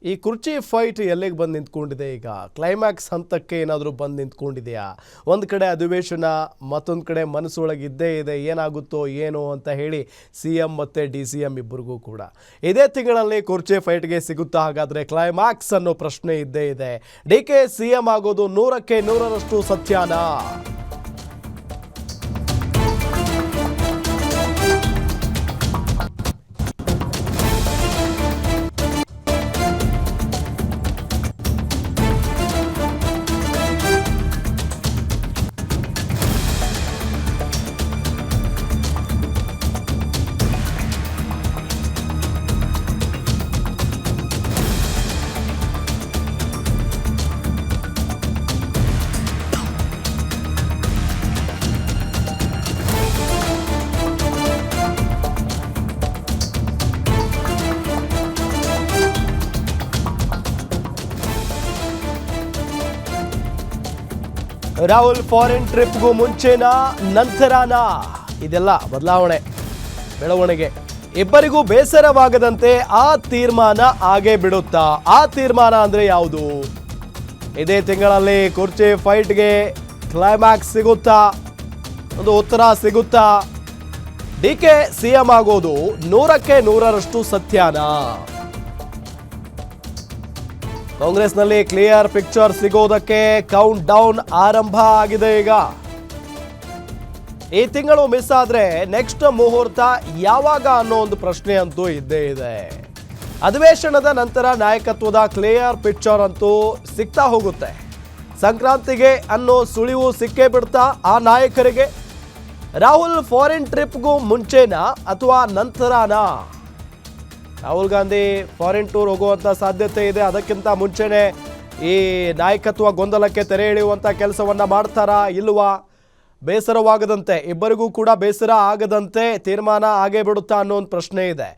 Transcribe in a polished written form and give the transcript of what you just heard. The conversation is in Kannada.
ಈ ಕುರ್ಚಿ ಫೈಟ್ ಎಲ್ಲಿಗೆ ಬಂದು ನಿಂತ್ಕೊಂಡಿದೆ? ಈಗ ಕ್ಲೈಮ್ಯಾಕ್ಸ್ ಹಂತಕ್ಕೆ ಏನಾದರೂ ಬಂದು ನಿಂತ್ಕೊಂಡಿದೆಯಾ? ಒಂದು ಕಡೆ ಅಧಿವೇಶನ, ಮತ್ತೊಂದು ಕಡೆ ಮನಸ್ಸೊಳಗೆ ಇದ್ದೇ ಇದೆ, ಏನಾಗುತ್ತೋ ಏನೋ ಅಂತ ಹೇಳಿ CM ಮತ್ತು DCM ಇಬ್ಬರಿಗೂ ಕೂಡ. ಇದೇ ತಿಂಗಳಲ್ಲಿ ಕುರ್ಚಿ ಫೈಟ್ಗೆ ಸಿಗುತ್ತಾ? ಹಾಗಾದರೆ ಕ್ಲೈಮ್ಯಾಕ್ಸ್ ಅನ್ನೋ ಪ್ರಶ್ನೆ ಇದ್ದೇ ಇದೆ. DK CM ಆಗೋದು 100ಕ್ಕೆ 100ರಷ್ಟು ಸತ್ಯನಾ? ರಾಹುಲ್ ಫಾರಿನ್ ಟ್ರಿಪ್ಗೂ ಮುಂಚೆನಾ ನಂತರನಾ? ಇದೆಲ್ಲ ಬದಲಾವಣೆ, ಬೆಳವಣಿಗೆ. ಇಬ್ಬರಿಗೂ ಬೇಸರವಾಗದಂತೆ ಆ ತೀರ್ಮಾನ ಆಗೇ ಬಿಡುತ್ತಾ? ಆ ತೀರ್ಮಾನ ಅಂದರೆ ಯಾವುದು? ಇದೇ ತಿಂಗಳಲ್ಲಿ ಕುರ್ಚಿ ಫೈಟ್ಗೆ ಕ್ಲೈಮ್ಯಾಕ್ಸ್ ಸಿಗುತ್ತಾ? ಒಂದು ಉತ್ತರ ಸಿಗುತ್ತಾ? DK CM ಆಗೋದು 100ಕ್ಕೆ 100ರಷ್ಟು ಸತ್ಯನಾ? ಕಾಂಗ್ರೆಸ್ನಲ್ಲಿ ಕ್ಲಿಯರ್ ಪಿಕ್ಚರ್ ಸಿಗೋದಕ್ಕೆ ಕೌಂಟ್ ಡೌನ್ ಆರಂಭ ಆಗಿದೆ. ಈಗ ಈ ತಿಂಗಳು ಮಿಸ್ ಆದ್ರೆ ನೆಕ್ಸ್ಟ್ ಮುಹೂರ್ತ ಯಾವಾಗ ಅನ್ನೋ ಒಂದು ಪ್ರಶ್ನೆ ಅಂತೂ ಇದ್ದೇ ಇದೆ. ಅಧಿವೇಶನದ ನಂತರ ನಾಯಕತ್ವದ ಕ್ಲಿಯರ್ ಪಿಕ್ಚರ್ ಅಂತೂ ಸಿಗ್ತಾ ಹೋಗುತ್ತೆ. ಸಂಕ್ರಾಂತಿಗೆ ಅನ್ನೋ ಸುಳಿವು ಸಿಕ್ಕೇ ಬಿಡ್ತಾ ಆ ನಾಯಕರಿಗೆ? ರಾಹುಲ್ ಫಾರಿನ್ ಟ್ರಿಪ್ಗೂ ಮುಂಚೆನಾ ಅಥವಾ ನಂತರನಾ? ರಾಹುಲ್ ಗಾಂಧಿ ಫಾರಿನ್ ಟೂರ್ ಹೋಗುವಂಥ ಸಾಧ್ಯತೆ ಇದೆ. ಅದಕ್ಕಿಂತ ಮುಂಚೆನೇ ಈ ನಾಯಕತ್ವ ಗೊಂದಲಕ್ಕೆ ತೆರೆ ಎಳೆಯುವಂಥ ಕೆಲಸವನ್ನು ಮಾಡ್ತಾರಾ ಇಲ್ವಾ? ಬೇಸರವಾಗದಂತೆ, ಇಬ್ಬರಿಗೂ ಕೂಡ ಬೇಸರ ಆಗದಂತೆ ತೀರ್ಮಾನ ಆಗೇ ಬಿಡುತ್ತಾ ಅನ್ನೋ ಒಂದು ಪ್ರಶ್ನೆ ಇದೆ.